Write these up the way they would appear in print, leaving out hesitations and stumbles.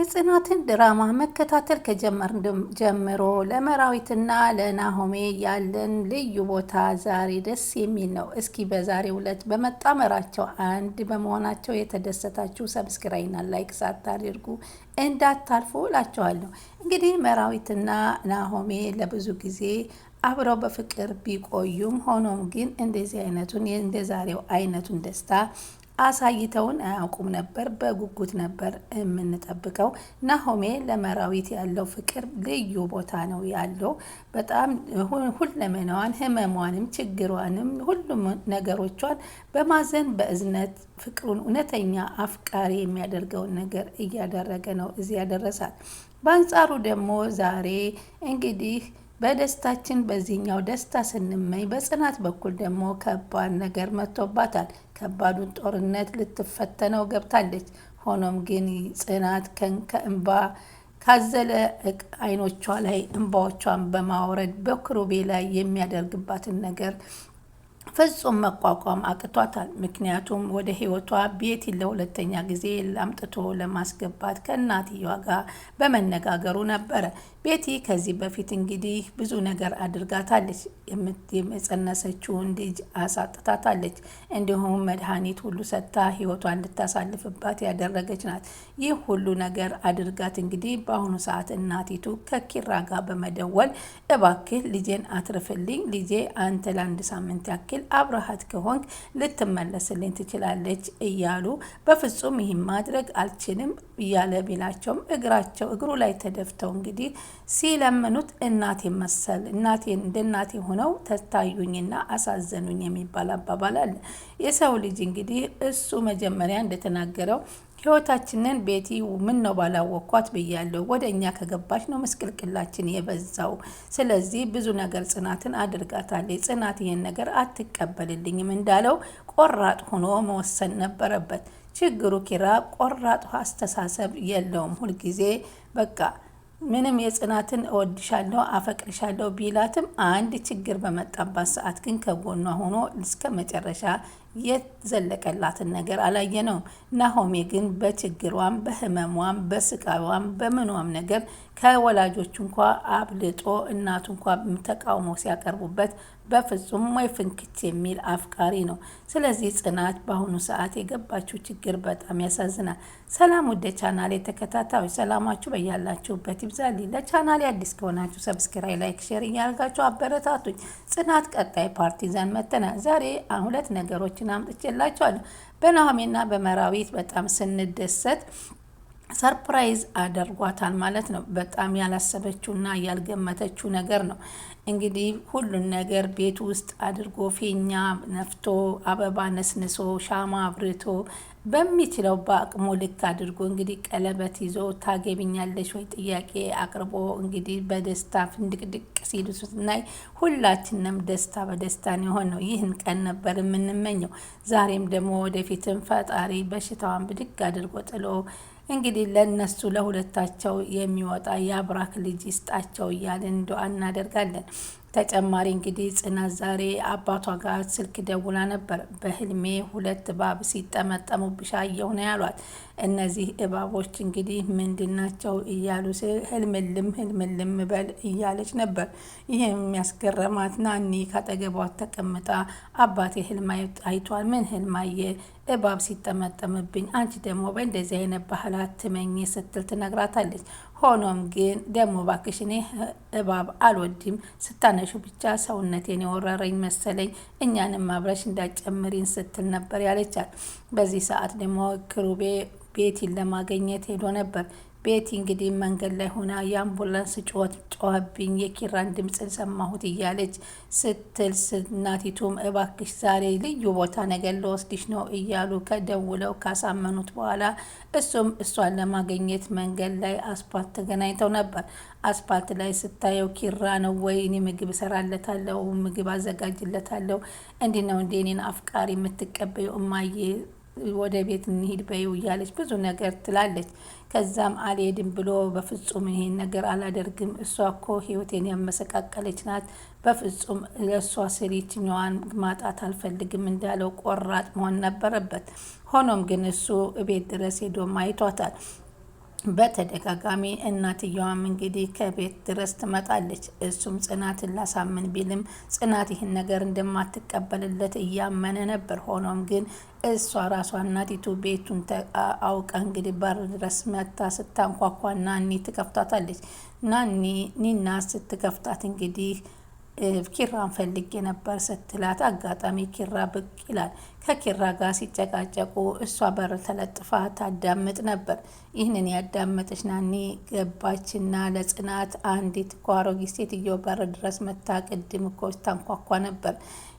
የጽናትን ድራማ መከታተል ከጀመርን ጀምሮ ለመራዊትና ለናሆሜ ያለን ልዩ ቦታ ዛሬ ደስ የሚል ነው። እስኪ በዛሬው ዕለት በመጣመራቸው አንድ በመሆናቸው የተደሰታችሁ ሰብስክራይብና ላይክ ሳታደርጉ እንዳታልፉ እላችኋለሁ። እንግዲህ መራዊትና ናሆሜ ለብዙ ጊዜ አብረው በፍቅር ቢቆዩም ሆኖም ግን እንደዚህ አይነቱን እንደ ዛሬው አይነቱን ደስታ አሳይተውን አያውቁም ነበር። በጉጉት ነበር የምንጠብቀው። ናሆሜ ለመራዊት ያለው ፍቅር ልዩ ቦታ ነው ያለው። በጣም ሁለመናዋን፣ ህመሟንም፣ ችግሯንም ሁሉም ነገሮቿን በማዘን በእዝነት ፍቅሩን እውነተኛ አፍቃሪ የሚያደርገውን ነገር እያደረገ ነው እዚህ ያደረሳል። በአንጻሩ ደግሞ ዛሬ እንግዲህ በደስታችን በዚህኛው ደስታ ስንመኝ በጽናት በኩል ደግሞ ከባድ ነገር መጥቶባታል። ከባዱን ጦርነት ልትፈተነው ገብታለች። ሆኖም ግን ጽናት ከእንባ ካዘለ አይኖቿ ላይ እንባዎቿን በማውረድ በክሩቤ ላይ የሚያደርግባትን ነገር ፍጹም መቋቋም አቅቷታል። ምክንያቱም ወደ ህይወቷ ቤቲ ለሁለተኛ ጊዜ ላምጥቶ ለማስገባት ከእናትየዋ ጋር በመነጋገሩ ነበረ። ቤቲ ከዚህ በፊት እንግዲህ ብዙ ነገር አድርጋታለች። የጸነሰችውን ልጅ አሳጥታታለች። እንዲሁም መድኃኒት ሁሉ ሰጥታ ህይወቷን እንድታሳልፍባት ያደረገች ናት። ይህ ሁሉ ነገር አድርጋት እንግዲህ በአሁኑ ሰዓት እናቲቱ ከኪራ ጋር በመደወል እባክህ ልጄን አትርፍልኝ፣ ልጄ አንተ ለአንድ ሳምንት ያክል አብረሃት ከሆንክ ልትመለስልኝ ትችላለች እያሉ በፍጹም ይህን ማድረግ አልችልም እያለ ቢላቸውም እግሩ ላይ ተደፍተው እንግዲህ ሲለምኑት እናቴ መሰል እናቴን እንደ እናቴ ሆነው ተታዩኝና አሳዘኑኝ የሚባል አባባል አለ። የሰው ልጅ እንግዲህ እሱ መጀመሪያ እንደተናገረው ህይወታችንን ቤቲ ምን ነው ባላወኳት ብያለሁ። ወደ እኛ ከገባች ነው ምስቅልቅላችን የበዛው። ስለዚህ ብዙ ነገር ጽናትን አድርጋታለች። ጽናት ይህን ነገር አትቀበልልኝም እንዳለው ቆራጥ ሆኖ መወሰን ነበረበት። ችግሩ ኪራ ቆራጥ አስተሳሰብ የለውም። ሁልጊዜ በቃ ምንም የጽናትን እወድሻለሁ አፈቅርሻለሁ ቢላትም አንድ ችግር በመጣባት ሰዓት ግን ከጎኗ ሆኖ እስከ መጨረሻ የዘለቀላትን ነገር አላየነውም። ናሆሜ ግን በችግሯም በህመሟም በስቃዋም በምኗም ነገር ከወላጆቹ እንኳ አብልጦ እናቱ እንኳ ተቃውሞ ሲያቀርቡበት በፍጹም ወይ ፍንክች የሚል አፍቃሪ ነው። ስለዚህ ጽናት በአሁኑ ሰዓት የገባችው ችግር በጣም ያሳዝናል። ሰላም ወደ ቻናሌ ተከታታዮች ሰላማችሁ በያላችሁበት ይብዛልኝ። ለቻናሌ አዲስ ከሆናችሁ ሰብስክራይብ፣ ላይክ፣ ሼር እያደረጋችሁ አበረታቱኝ። ጽናት ቀጣይ ፓርቲ ይዘን መጥተናል። ዛሬ ሁለት ነገሮችን አምጥቼላችኋለሁ። በናሆሜና በመራዊት በጣም ስንደሰት ሰርፕራይዝ አድርጓታል ማለት ነው። በጣም ያላሰበችውና ያልገመተችው ነገር ነው። እንግዲህ ሁሉን ነገር ቤት ውስጥ አድርጎ ፊኛ ነፍቶ አበባ ነስንሶ ሻማ አብርቶ በሚችለው በአቅሙ ልክ አድርጎ እንግዲህ ቀለበት ይዞ ታገቢኛለሽ ወይ ጥያቄ አቅርቦ እንግዲህ በደስታ ፍንድቅድቅ ሲሉ ስናይ ሁላችንም ደስታ በደስታን የሆነው ይህን ቀን ነበር የምንመኘው። ዛሬም ደግሞ ወደፊትም ፈጣሪ በሽታዋን ብድግ አድርጎ ጥሎ እንግዲህ ለነሱ ለሁለታቸው የሚወጣ የአብራክ ልጅ ይስጣቸው እያልን ዱዓ እናደርጋለን። ተጨማሪ እንግዲህ ጽናት ዛሬ አባቷ ጋር ስልክ ደውላ ነበር። በህልሜ 2 እባብ ሲጠመጠሙብሽ አየሁ ነው ያሏት። እነዚህ እባቦች እንግዲህ ምንድናቸው እያሉ ህልምልም በል እያለች ነበር። ይህ የሚያስገረማት ናኒ ካጠገቧ ተቀምጣ አባቴ ህልም አይቷል። ምን ህልም አየ? እባብ ሲጠመጠምብኝ፣ አንቺ ደግሞ በእንደዚህ አይነት ባህል አትመኝ ስትል ትነግራታለች። ሆኖም ግን ደግሞ ባክሽ እኔ እባብ አልወድም፣ ስታነሹ ብቻ ሰውነቴን የወረረኝ መሰለኝ፣ እኛንም አብረሽ እንዳጨምሪን ስትል ነበር ያለቻት። በዚህ ሰዓት ደግሞ ክሩቤ ቤቲን ለማገኘት ሄዶ ነበር። ቤቲ እንግዲህ መንገድ ላይ ሆና የአምቡላንስ ጩኸት ጮኸብኝ፣ የኪራን ድምፅ ሰማሁት እያለች ስትል እናቲቱም እባክሽ ዛሬ ልዩ ቦታ ነገር ለወስድሽ ነው እያሉ ከደውለው ካሳመኑት በኋላ እሱም እሷን ለማገኘት መንገድ ላይ አስፓልት ተገናኝተው ነበር። አስፓልት ላይ ስታየው ኪራ ነው ወይ እኔ ምግብ እሰራለታለሁ፣ ምግብ አዘጋጅለታለሁ፣ እንዲህ ነው እንዴ እኔን አፍቃሪ የምትቀበዩ እማዬ ወደ ቤት እንሂድ በይው እያለች ብዙ ነገር ትላለች። ከዛም አልሄድም ብሎ በፍጹም ይሄን ነገር አላደርግም፣ እሷ እኮ ህይወቴን ያመሰቃቀለች ናት፣ በፍጹም ለእሷ ስል ይችኛዋን ማጣት አልፈልግም እንዳለው ቆራጥ መሆን ነበረበት። ሆኖም ግን እሱ ቤት ድረስ ሄዶ አይቷታል። በተደጋጋሚ እናትየዋም እንግዲህ ከቤት ድረስ ትመጣለች። እሱም ጽናትን ላሳምን ቢልም ጽናት ይህን ነገር እንደማትቀበልለት እያመነ ነበር። ሆኖም ግን እሷ ራሷ እናቲቱ ቤቱን አውቃ እንግዲህ በር ድረስ መታ ስታንኳኳ ናኒ ትከፍታታለች። ኒና ስትከፍታት እንግዲህ ኪራን ፈልጌ ነበር ስትላት አጋጣሚ ኪራ ብቅ ይላል። ከኪራ ጋር ሲጨቃጨቁ እሷ በር ተለጥፋ ታዳምጥ ነበር። ይህንን ያዳመጠች ናኒ ገባችና ለጽናት አንዲት አሮጊት ሴትዮ በር ድረስ መታ ቅድም እኮ ታንኳኳ ነበር፣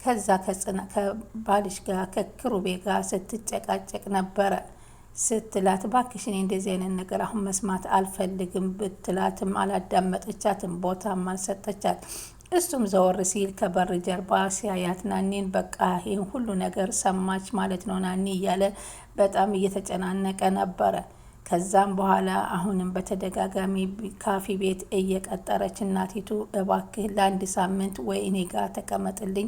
ከዛ ከባልሽ ጋር ከክሩቤ ጋር ስትጨቃጨቅ ነበረ ስትላት ባክሽኔ እንደዚህ አይነት ነገር አሁን መስማት አልፈልግም ብትላትም አላዳመጠቻትም፣ ቦታም አልሰጠቻት። እሱም ዘወር ሲል ከበር ጀርባ ሲያያት ናኒን በቃ ይህን ሁሉ ነገር ሰማች ማለት ነው ናኒ እያለ በጣም እየተጨናነቀ ነበረ። ከዛም በኋላ አሁንም በተደጋጋሚ ካፊ ቤት እየቀጠረች እናቲቱ እባክህ ለአንድ ሳምንት ወይ እኔ ጋር ተቀመጥልኝ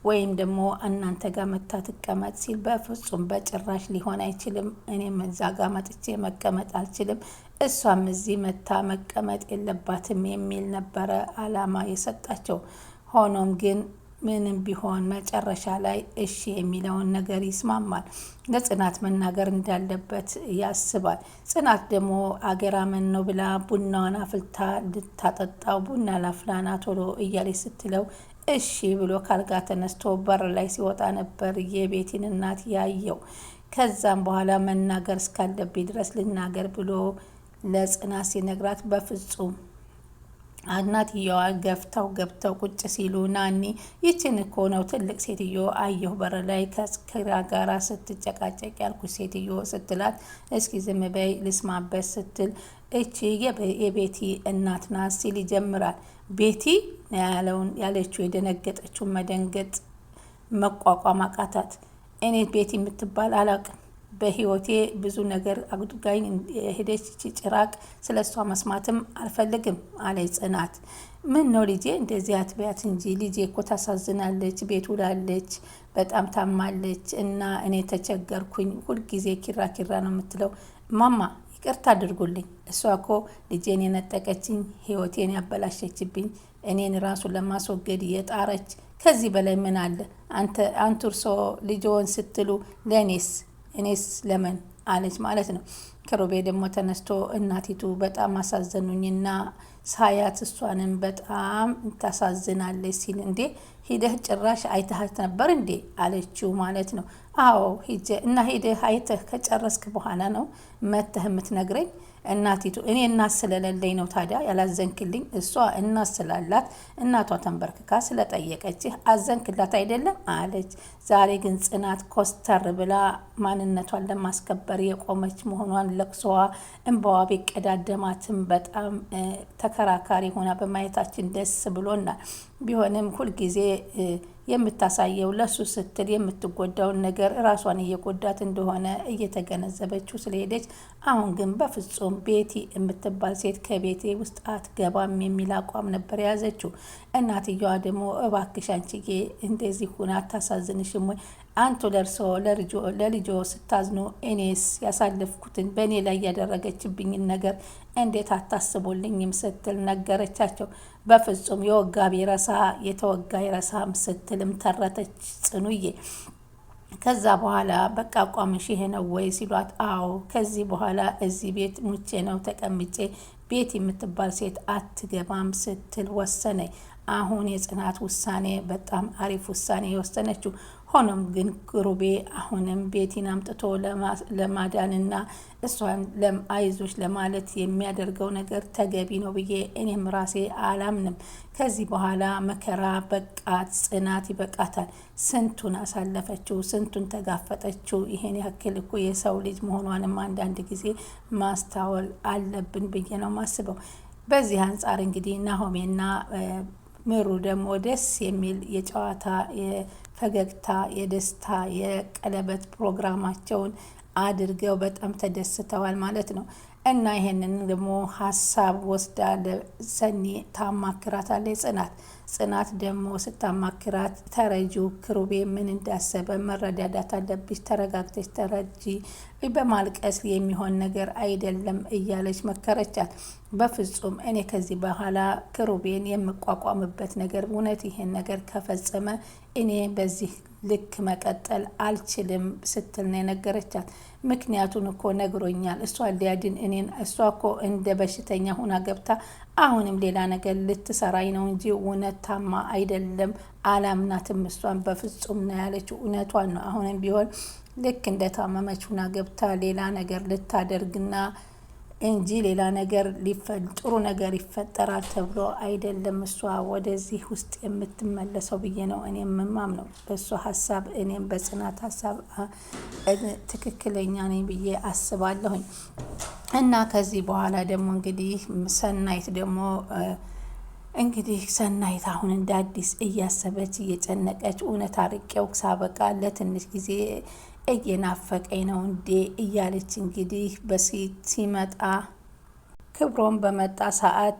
ወይም ደግሞ እናንተ ጋር መታ ትቀመጥ ሲል በፍጹም በጭራሽ ሊሆን አይችልም፣ እኔም እዛ ጋር መጥቼ መቀመጥ አልችልም፣ እሷም እዚህ መታ መቀመጥ የለባትም የሚል ነበረ አላማ የሰጣቸው። ሆኖም ግን ምንም ቢሆን መጨረሻ ላይ እሺ የሚለውን ነገር ይስማማል። ለጽናት መናገር እንዳለበት ያስባል። ጽናት ደግሞ አገራመን ነው ብላ ቡናዋን አፍልታ ልታጠጣው ቡና ላፍላና ቶሎ እያለች ስትለው እሺ ብሎ ካልጋ ተነስቶ በር ላይ ሲወጣ ነበር የቤቲን እናት ያየው። ከዛም በኋላ መናገር እስካለብኝ ድረስ ልናገር ብሎ ለጽናት ሲነግራት በፍጹም እናትየዋ ገፍተው ገብተው ቁጭ ሲሉ ናኒ ይችን እኮ ነው ትልቅ ሴትዮ አየሁ በር ላይ ከኪራ ጋራ ስትጨቃጨቅ ያልኩ ሴትዮ ስትላት እስኪ ዝም በይ ልስማበት ስትል እቺ የቤቲ እናት ናት ሲል ይጀምራል። ቤቲ ያለችው የደነገጠችው መደንገጥ መቋቋም አቃታት። እኔ ቤቲ የምትባል አላውቅም፣ በህይወቴ ብዙ ነገር አጉድጋኝ ሄደች ጭራቅ፣ ስለ እሷ መስማትም አልፈልግም አለች ጽናት። ምን ነው ልጄ እንደዚህ አትበያት እንጂ ልጄ እኮ ታሳዝናለች፣ ቤት ውላለች፣ በጣም ታማለች እና እኔ ተቸገርኩኝ፣ ሁልጊዜ ኪራ ኪራ ነው የምትለው። ማማ ይቅርታ አድርጉልኝ፣ እሷ እኮ ልጄን የነጠቀችኝ፣ ህይወቴን ያበላሸችብኝ፣ እኔን ራሱን ለማስወገድ የጣረች፣ ከዚህ በላይ ምን አለ? አንቱ እርሶ ልጅዎን ስትሉ ለእኔስ እኔስ ለምን አለች ማለት ነው። ክሩቤ ደግሞ ተነስቶ እናቲቱ በጣም አሳዘኑኝና ሳያት እሷንም በጣም ታሳዝናለች ሲል እንዴ ሂደህ ጭራሽ አይተሃት ነበር እንዴ አለችው ማለት ነው። አዎ ሂጄ እና ሂደህ አይተህ ከጨረስክ በኋላ ነው መተህ የምትነግረኝ? እናቲቱ እኔ እናት ስለሌለኝ ነው ታዲያ ያላዘንክልኝ? እሷ እናት ስላላት እናቷ ተንበርክካ ስለጠየቀችህ አዘንክላት አይደለም አለች። ዛሬ ግን ጽናት ኮስተር ብላ ማንነቷን ለማስከበር የቆመች መሆኗን ለቅሶዋ እንባዋ ቢቀዳደማትም በጣም ተከራካሪ ሆና በማየታችን ደስ ብሎናል። ቢሆንም ሁልጊዜ የምታሳየው ለሱ ስትል የምትጎዳውን ነገር ራሷን እየጎዳት እንደሆነ እየተገነዘበችው ስለሄደች አሁን ግን በፍጹም ቤቲ የምትባል ሴት ከቤቴ ውስጥ አትገባም የሚል አቋም ነበር የያዘችው። እናትየዋ ደግሞ እባክሽ አንቺዬ እንደዚህ ሁና አታሳዝንሽም ወይ? አንቱ ለርሶ ለልጆ ስታዝኑ እኔስ ያሳለፍኩትን በእኔ ላይ ያደረገችብኝን ነገር እንዴት አታስቡልኝም ስትል ነገረቻቸው። በፍጹም የወጋ ቢረሳ የተወጋ ይረሳም ስትልም ተረተች ጽኑዬ። ከዛ በኋላ በቃ አቋምሽ ይሄ ነው ወይ ሲሏት፣ አዎ ከዚህ በኋላ እዚህ ቤት ሙቼ ነው ተቀምጬ ቤት የምትባል ሴት አትገባም ስትል ወሰነ። አሁን የጽናት ውሳኔ በጣም አሪፍ ውሳኔ የወሰነችው። ሆኖም ግን ክሩቤ አሁንም ቤቲን አምጥቶ ለማዳንና እሷን አይዞች ለማለት የሚያደርገው ነገር ተገቢ ነው ብዬ እኔም ራሴ አላምንም። ከዚህ በኋላ መከራ በቃት፣ ጽናት ይበቃታል። ስንቱን አሳለፈችው፣ ስንቱን ተጋፈጠችው። ይሄን ያክል እኮ የሰው ልጅ መሆኗንም አንዳንድ ጊዜ ማስታወል አለብን ብዬ ነው ማስበው። በዚህ አንጻር እንግዲህ ናሆሜና ምሩ ደግሞ ደስ የሚል የጨዋታ የፈገግታ የደስታ የቀለበት ፕሮግራማቸውን አድርገው በጣም ተደስተዋል ማለት ነው። እና ይሄንን ደግሞ ሀሳብ ወስዳ ለሰኒ ታማክራታለች ጽናት። ጽናት ደግሞ ስታማክራት ተረጂው ክሩቤ ምን እንዳሰበ መረዳዳት አለብሽ፣ ተረጋግተሽ ተረጂ፣ በማልቀስ የሚሆን ነገር አይደለም እያለች መከረቻት። በፍጹም እኔ ከዚህ በኋላ ክሩቤን የምቋቋምበት ነገር እውነት ይሄን ነገር ከፈጸመ እኔ በዚህ ልክ መቀጠል አልችልም ስትል ነው የነገረቻት። ምክንያቱን እኮ ነግሮኛል። እሷ ሊያድን እኔን እሷ እኮ እንደ በሽተኛ ሁና ገብታ አሁንም ሌላ ነገር ልትሰራኝ ነው እንጂ እውነት ታማ አይደለም፣ አላምናትም እሷን በፍጹም ነው ያለችው። እውነቷን ነው። አሁንም ቢሆን ልክ እንደ ታመመች ሁና ገብታ ሌላ ነገር ልታደርግና እንጂ ሌላ ነገር ጥሩ ነገር ይፈጠራል ተብሎ አይደለም እሷ ወደዚህ ውስጥ የምትመለሰው ብዬ ነው እኔ የምማምነው። በእሷ ሀሳብ እኔም በጽናት ሀሳብ ትክክለኛ ነኝ ብዬ አስባለሁኝ። እና ከዚህ በኋላ ደግሞ እንግዲህ ሰናይት አሁን እንደ አዲስ እያሰበች እየጨነቀች እውነት አርቄው ሳበቃ ለትንሽ ጊዜ እየናፈቀኝ ነው እንዴ እያለች እንግዲህ ሲመጣ ክብሮም በመጣ ሰዓት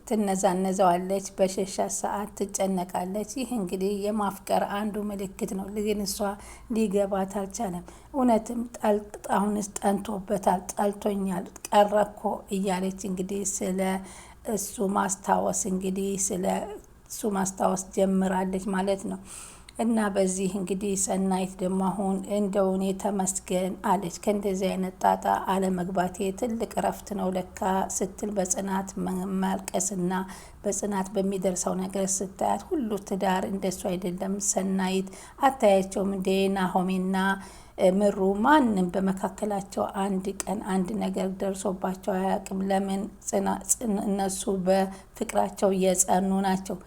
ትነዛነዘዋለች፣ በሸሻት ሰዓት ትጨነቃለች። ይህ እንግዲህ የማፍቀር አንዱ ምልክት ነው። ግን እሷ ሊገባት አልቻለም። እውነትም አሁንስ ጠንቶበታል፣ ጠልቶኛል ቀረኮ እያለች እንግዲህ ስለ እሱ ማስታወስ ጀምራለች ማለት ነው። እና በዚህ እንግዲህ ሰናይት ደግሞ አሁን እንደውኔ ተመስገን አለች። ከእንደዚህ አይነት ጣጣ አለመግባቴ ትልቅ እረፍት ነው ለካ ስትል በጽናት ማልቀስና በጽናት በሚደርሰው ነገር ስታያት ሁሉ ትዳር እንደሱ አይደለም። ሰናይት አታያቸውም እንደ ናሆሜና ምሩ ማንም በመካከላቸው አንድ ቀን አንድ ነገር ደርሶባቸው አያውቅም። ለምን? እነሱ በፍቅራቸው የጸኑ ናቸው።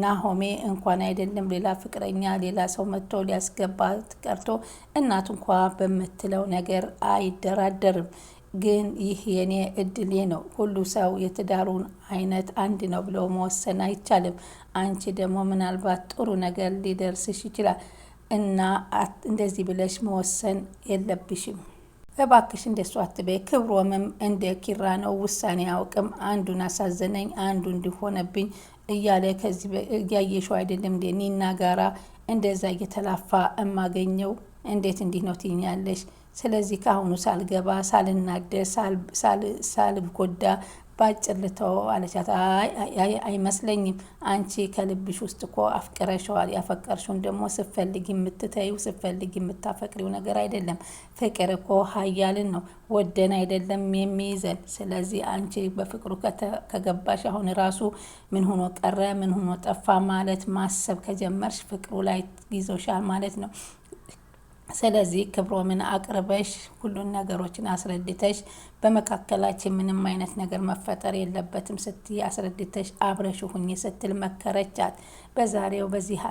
ናሆሜ እንኳን አይደለም ሌላ ፍቅረኛ ሌላ ሰው መጥቶ ሊያስገባት ቀርቶ እናቱ እንኳ በምትለው ነገር አይደራደርም። ግን ይህ የኔ እድሌ ነው። ሁሉ ሰው የትዳሩን አይነት አንድ ነው ብሎ መወሰን አይቻልም። አንቺ ደግሞ ምናልባት ጥሩ ነገር ሊደርስሽ ይችላል እና እንደዚህ ብለሽ መወሰን የለብሽም። እባክሽ እንደሱ አትበይ። ክብሮምም እንደ ኪራ ነው፣ ውሳኔ አያውቅም። አንዱን አሳዘነኝ አንዱ እንዲሆነብኝ እያለ ከዚህ እያየሽው አይደለም እንዴ ኒና ጋራ እንደዛ እየተላፋ እማገኘው እንዴት እንዲህ ነው ትኛለሽ? ስለዚህ ከአሁኑ ሳልገባ ሳልናደር ሳልጎዳ ባጭር ልተው አለቻት። አይመስለኝም። አንቺ ከልብሽ ውስጥ እኮ አፍቅረሸዋል። ያፈቀርሽውን ደግሞ ስፈልግ የምትተይው ስፈልግ የምታፈቅሪው ነገር አይደለም። ፍቅር እኮ ኃያልን ነው፣ ወደን አይደለም የሚይዘን። ስለዚህ አንቺ በፍቅሩ ከገባሽ አሁን ራሱ ምን ሆኖ ቀረ ምን ሆኖ ጠፋ ማለት ማሰብ ከጀመርሽ ፍቅሩ ላይ ይዞሻል ማለት ነው። ስለዚህ ክብሮምን አቅርበሽ ሁሉን ነገሮችን አስረድተሽ በመካከላችን ምንም አይነት ነገር መፈጠር የለበትም ስትይ አስረድተሽ አብረሽ ሁኚ ስትል መከረቻት። በዛሬው በዚህ